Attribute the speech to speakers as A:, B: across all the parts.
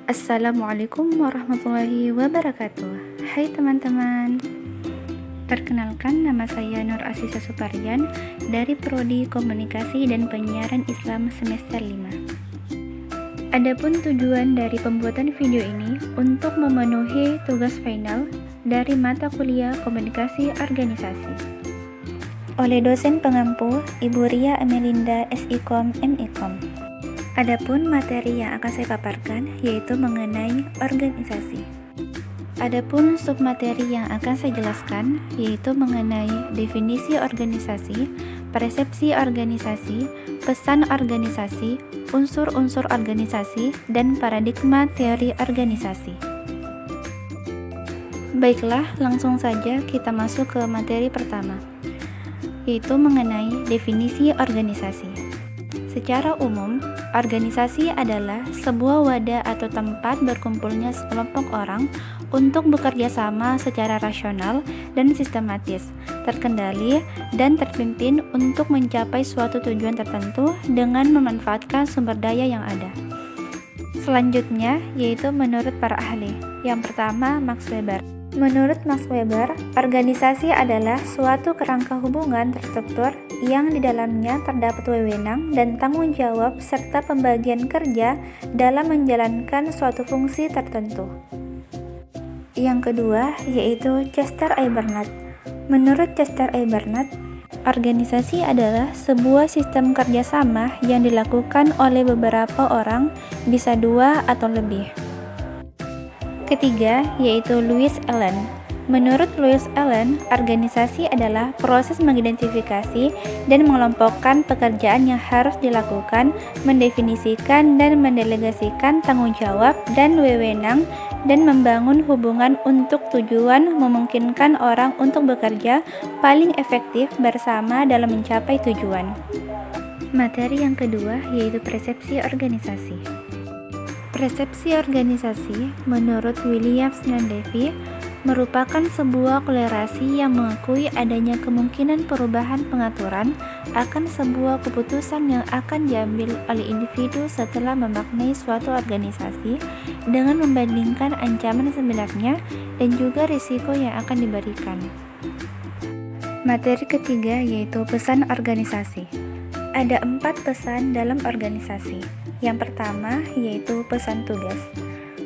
A: Assalamualaikum warahmatullahi wabarakatuh. Hai teman-teman. Perkenalkan, nama saya Nur Asisa Suparian dari Prodi Komunikasi dan Penyiaran Islam semester 5. Adapun tujuan dari pembuatan video ini untuk memenuhi tugas final dari mata kuliah Komunikasi Organisasi oleh dosen pengampu Ibu Ria Amelinda SIKOM MIKOM. Adapun materi yang akan saya paparkan yaitu mengenai organisasi. Adapun submateri yang akan saya jelaskan yaitu mengenai definisi organisasi, persepsi organisasi, pesan organisasi, unsur-unsur organisasi, dan paradigma teori organisasi. Baiklah, langsung saja kita masuk ke materi pertama, yaitu mengenai definisi organisasi. Secara umum, organisasi adalah sebuah wadah atau tempat berkumpulnya sekelompok orang untuk bekerja sama secara rasional dan sistematis, terkendali, dan terpimpin untuk mencapai suatu tujuan tertentu dengan memanfaatkan sumber daya yang ada. Selanjutnya, yaitu menurut para ahli. Yang pertama, Max Weber. Menurut Max Weber, organisasi adalah suatu kerangka hubungan terstruktur yang di dalamnya terdapat wewenang dan tanggung jawab serta pembagian kerja dalam menjalankan suatu fungsi tertentu. Yang kedua, yaitu Chester A. Bernard. Menurut Chester A. Bernard, organisasi adalah sebuah sistem kerjasama yang dilakukan oleh beberapa orang, bisa dua atau lebih. Ketiga, yaitu Louis Allen. Menurut Louis Allen, organisasi adalah proses mengidentifikasi dan mengelompokkan pekerjaan yang harus dilakukan, mendefinisikan dan mendelegasikan tanggung jawab dan wewenang, dan membangun hubungan untuk tujuan memungkinkan orang untuk bekerja paling efektif bersama dalam mencapai tujuan. Materi yang kedua yaitu persepsi organisasi. Persepsi organisasi, menurut William Snell Davy, merupakan sebuah kolerasi yang mengakui adanya kemungkinan perubahan pengaturan akan sebuah keputusan yang akan diambil oleh individu setelah memaknai suatu organisasi dengan membandingkan ancaman sebenarnya dan juga risiko yang akan diberikan. Materi ketiga yaitu pesan organisasi. Ada 4 pesan dalam organisasi. Yang pertama yaitu pesan tugas.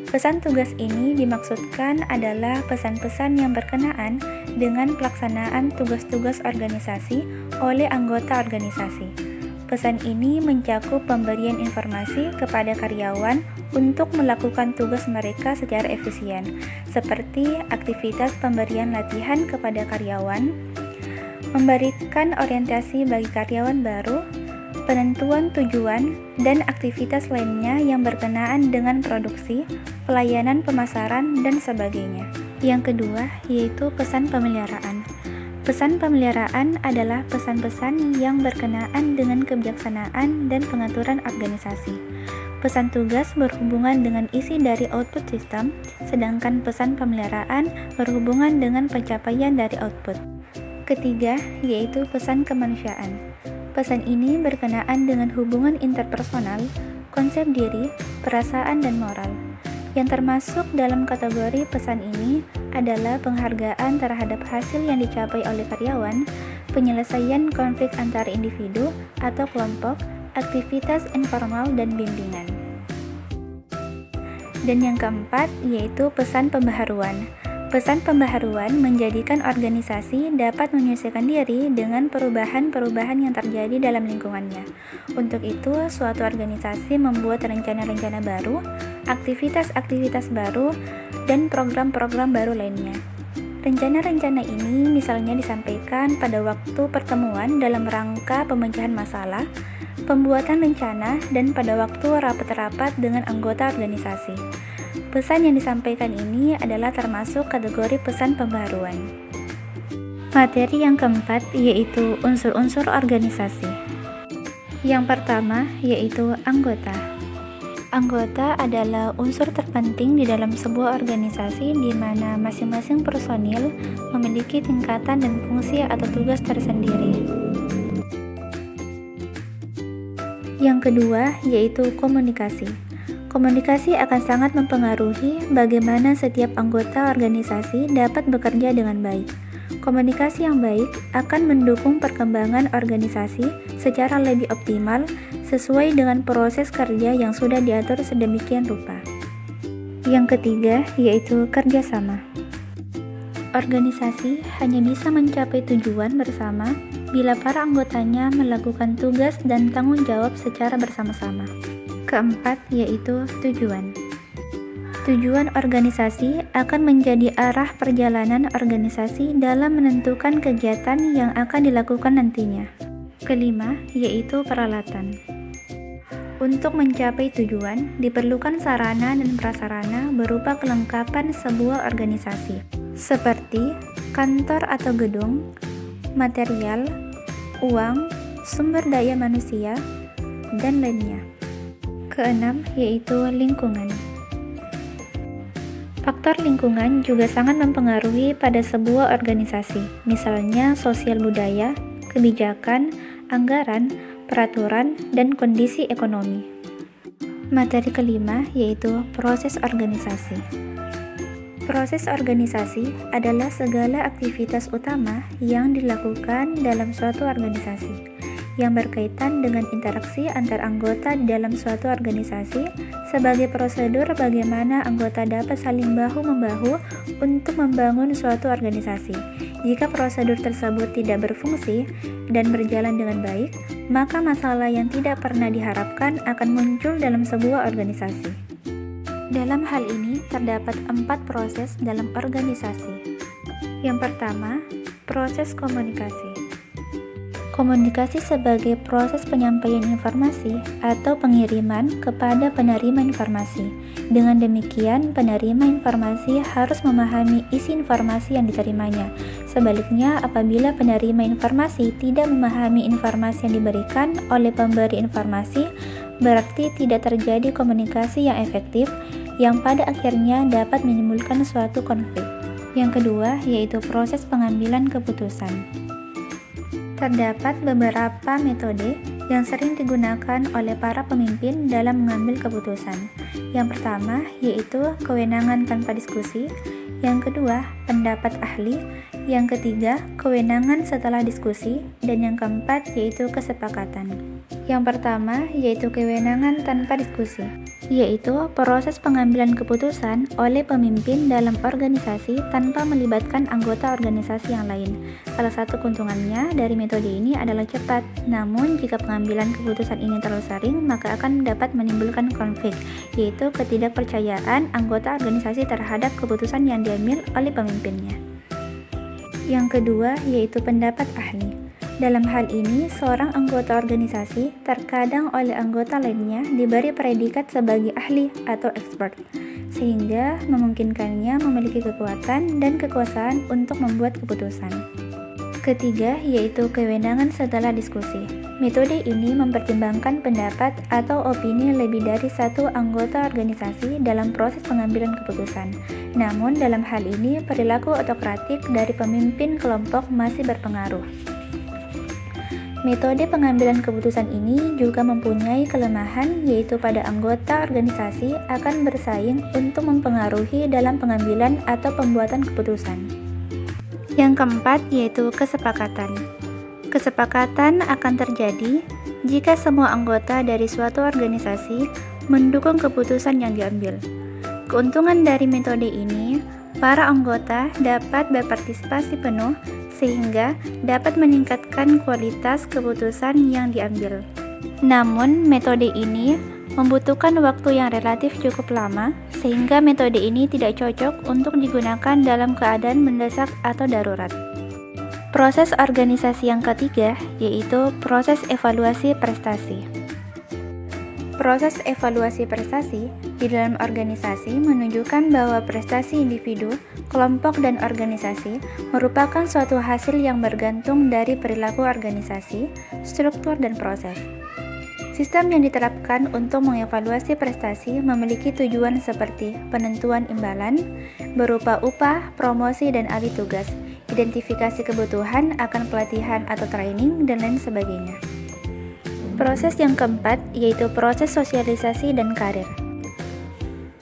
A: Pesan tugas ini dimaksudkan adalah pesan-pesan yang berkenaan dengan pelaksanaan tugas-tugas organisasi oleh anggota organisasi. Pesan ini mencakup pemberian informasi kepada karyawan untuk melakukan tugas mereka secara efisien, seperti aktivitas pemberian latihan kepada karyawan, memberikan orientasi bagi karyawan baru, penentuan tujuan, dan aktivitas lainnya yang berkenaan dengan produksi, pelayanan pemasaran, dan sebagainya. Yang kedua, yaitu pesan pemeliharaan. Pesan pemeliharaan adalah pesan-pesan yang berkenaan dengan kebijaksanaan dan pengaturan organisasi. Pesan tugas berhubungan dengan isi dari output sistem, sedangkan pesan pemeliharaan berhubungan dengan pencapaian dari output. Ketiga, yaitu pesan kemanusiaan. Pesan ini berkenaan dengan hubungan interpersonal, konsep diri, perasaan, dan moral. Yang termasuk dalam kategori pesan ini adalah penghargaan terhadap hasil yang dicapai oleh karyawan, penyelesaian konflik antar individu atau kelompok, aktivitas informal, dan bimbingan. Dan yang keempat, yaitu pesan pembaharuan. Pesan pembaharuan menjadikan organisasi dapat menyesuaikan diri dengan perubahan-perubahan yang terjadi dalam lingkungannya. Untuk itu, suatu organisasi membuat rencana-rencana baru, aktivitas-aktivitas baru, dan program-program baru lainnya. Rencana-rencana ini misalnya disampaikan pada waktu pertemuan dalam rangka pemecahan masalah, pembuatan rencana, dan pada waktu rapat-rapat dengan anggota organisasi. Pesan yang disampaikan ini adalah termasuk kategori pesan pembaharuan. Materi yang keempat yaitu unsur-unsur organisasi. Yang pertama yaitu anggota. Anggota adalah unsur terpenting di dalam sebuah organisasi di mana masing-masing personil memiliki tingkatan dan fungsi atau tugas tersendiri. Yang kedua yaitu komunikasi. Komunikasi akan sangat mempengaruhi bagaimana setiap anggota organisasi dapat bekerja dengan baik. Komunikasi yang baik akan mendukung perkembangan organisasi secara lebih optimal sesuai dengan proses kerja yang sudah diatur sedemikian rupa. Yang ketiga, yaitu kerjasama. Organisasi hanya bisa mencapai tujuan bersama bila para anggotanya melakukan tugas dan tanggung jawab secara bersama-sama. Keempat, yaitu tujuan. Tujuan organisasi akan menjadi arah perjalanan organisasi dalam menentukan kegiatan yang akan dilakukan nantinya. Kelima, yaitu peralatan. Untuk mencapai tujuan, diperlukan sarana dan prasarana berupa kelengkapan sebuah organisasi, seperti kantor atau gedung, material, uang, sumber daya manusia, dan lainnya. Keenam, yaitu lingkungan. Faktor lingkungan juga sangat mempengaruhi pada sebuah organisasi, misalnya sosial budaya, kebijakan, anggaran, peraturan, dan kondisi ekonomi. Materi kelima, yaitu proses organisasi. Proses organisasi adalah segala aktivitas utama yang dilakukan dalam suatu organisasi yang berkaitan dengan interaksi antar anggota di dalam suatu organisasi sebagai prosedur bagaimana anggota dapat saling bahu-membahu untuk membangun suatu organisasi. Jika prosedur tersebut tidak berfungsi dan berjalan dengan baik, maka masalah yang tidak pernah diharapkan akan muncul dalam sebuah organisasi. Dalam hal ini terdapat 4 proses dalam organisasi. Yang pertama, proses komunikasi. Komunikasi sebagai proses penyampaian informasi atau pengiriman kepada penerima informasi. Dengan demikian, penerima informasi harus memahami isi informasi yang diterimanya. Sebaliknya, apabila penerima informasi tidak memahami informasi yang diberikan oleh pemberi informasi, berarti tidak terjadi komunikasi yang efektif yang pada akhirnya dapat menimbulkan suatu konflik. Yang kedua, yaitu proses pengambilan keputusan. Terdapat beberapa metode yang sering digunakan oleh para pemimpin dalam mengambil keputusan. Yang pertama, yaitu kewenangan tanpa diskusi. Yang kedua, pendapat ahli. Yang ketiga, kewenangan setelah diskusi. Dan yang keempat, yaitu kesepakatan. Yang pertama, yaitu kewenangan tanpa diskusi, yaitu proses pengambilan keputusan oleh pemimpin dalam organisasi tanpa melibatkan anggota organisasi yang lain. Salah satu keuntungannya dari metode ini adalah cepat, namun jika pengambilan keputusan ini terlalu sering, maka akan dapat menimbulkan konflik, yaitu ketidakpercayaan anggota organisasi terhadap keputusan yang diambil oleh pemimpinnya. Yang kedua, yaitu pendapat ahli. Dalam hal ini, seorang anggota organisasi terkadang oleh anggota lainnya diberi predikat sebagai ahli atau expert, sehingga memungkinkannya memiliki kekuatan dan kekuasaan untuk membuat keputusan. Ketiga, yaitu kewenangan setelah diskusi. Metode ini mempertimbangkan pendapat atau opini lebih dari satu anggota organisasi dalam proses pengambilan keputusan. Namun, dalam hal ini, perilaku otokratik dari pemimpin kelompok masih berpengaruh. Metode pengambilan keputusan ini juga mempunyai kelemahan, yaitu pada anggota organisasi akan bersaing untuk mempengaruhi dalam pengambilan atau pembuatan keputusan. Yang keempat, yaitu kesepakatan. Kesepakatan akan terjadi jika semua anggota dari suatu organisasi mendukung keputusan yang diambil. Keuntungan dari metode ini, para anggota dapat berpartisipasi penuh sehingga dapat meningkatkan kualitas keputusan yang diambil. Namun, metode ini membutuhkan waktu yang relatif cukup lama, sehingga metode ini tidak cocok untuk digunakan dalam keadaan mendesak atau darurat. Proses organisasi yang ketiga, yaitu proses evaluasi prestasi. Proses evaluasi prestasi di dalam organisasi menunjukkan bahwa prestasi individu, kelompok, dan organisasi merupakan suatu hasil yang bergantung dari perilaku organisasi, struktur, dan proses. Sistem yang diterapkan untuk mengevaluasi prestasi memiliki tujuan seperti penentuan imbalan berupa upah, promosi, dan alih tugas, identifikasi kebutuhan akan pelatihan atau training, dan lain sebagainya. Proses yang keempat, yaitu proses sosialisasi dan karir.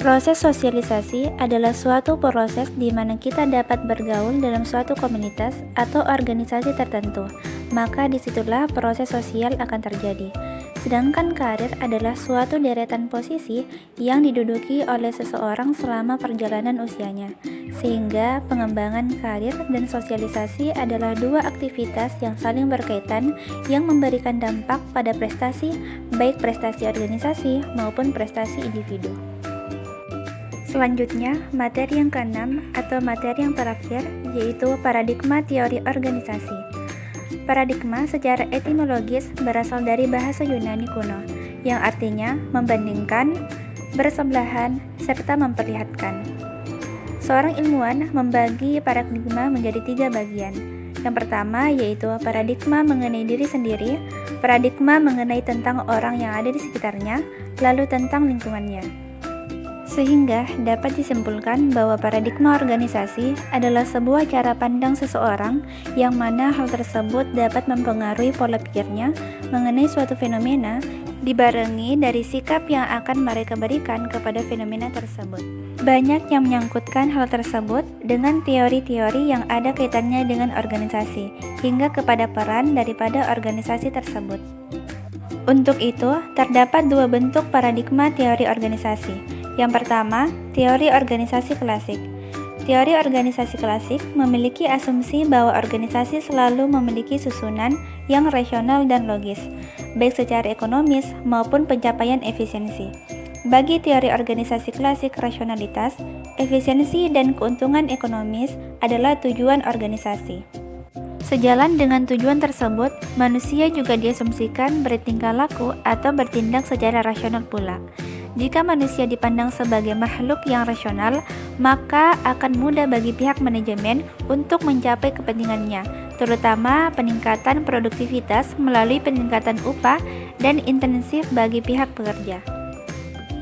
A: Proses sosialisasi adalah suatu proses di mana kita dapat bergaul dalam suatu komunitas atau organisasi tertentu, maka disitulah proses sosial akan terjadi. Sedangkan karir adalah suatu deretan posisi yang diduduki oleh seseorang selama perjalanan usianya, sehingga pengembangan karir dan sosialisasi adalah dua aktivitas yang saling berkaitan yang memberikan dampak pada prestasi, baik prestasi organisasi maupun prestasi individu. Selanjutnya, materi yang keenam atau materi yang terakhir yaitu paradigma teori organisasi. Paradigma secara etimologis berasal dari bahasa Yunani kuno, yang artinya membandingkan, bersebelahan, serta memperlihatkan. Seorang ilmuwan membagi paradigma menjadi 3 bagian. Yang pertama yaitu paradigma mengenai diri sendiri, paradigma mengenai tentang orang yang ada di sekitarnya, lalu tentang lingkungannya. Sehingga dapat disimpulkan bahwa paradigma organisasi adalah sebuah cara pandang seseorang yang mana hal tersebut dapat mempengaruhi pola pikirnya mengenai suatu fenomena dibarengi dari sikap yang akan mereka berikan kepada fenomena tersebut. Banyak yang menyangkutkan hal tersebut dengan teori-teori yang ada kaitannya dengan organisasi hingga kepada peran daripada organisasi tersebut. Untuk itu, terdapat 2 bentuk paradigma teori organisasi. Yang pertama, teori organisasi klasik. Teori organisasi klasik memiliki asumsi bahwa organisasi selalu memiliki susunan yang rasional dan logis, baik secara ekonomis maupun pencapaian efisiensi. Bagi teori organisasi klasik, rasionalitas, efisiensi, dan keuntungan ekonomis adalah tujuan organisasi. Sejalan dengan tujuan tersebut, manusia juga diasumsikan bertingkah laku atau bertindak secara rasional pula. Jika manusia dipandang sebagai makhluk yang rasional, maka akan mudah bagi pihak manajemen untuk mencapai kepentingannya, terutama peningkatan produktivitas melalui peningkatan upah dan intensif bagi pihak pekerja.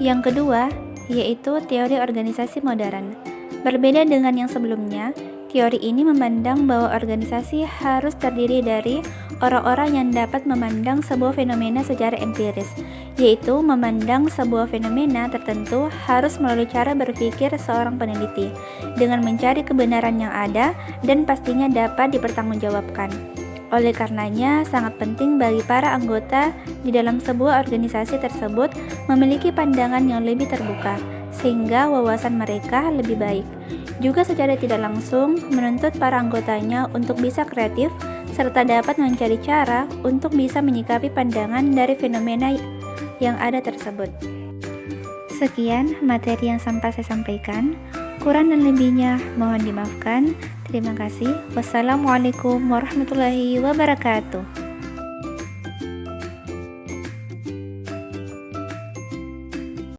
A: Yang kedua, yaitu teori organisasi modern. Berbeda dengan yang sebelumnya, teori ini memandang bahwa organisasi harus terdiri dari orang-orang yang dapat memandang sebuah fenomena secara empiris, yaitu memandang sebuah fenomena tertentu harus melalui cara berpikir seorang peneliti, dengan mencari kebenaran yang ada dan pastinya dapat dipertanggungjawabkan. Oleh karenanya, sangat penting bagi para anggota di dalam sebuah organisasi tersebut memiliki pandangan yang lebih terbuka, sehingga wawasan mereka lebih baik. Juga secara tidak langsung menuntut para anggotanya untuk bisa kreatif, serta dapat mencari cara untuk bisa menyikapi pandangan dari fenomena yang ada tersebut. Sekian materi yang sempat saya sampaikan. Kurang dan lebihnya mohon dimaafkan. Terima kasih. Wassalamualaikum warahmatullahi wabarakatuh.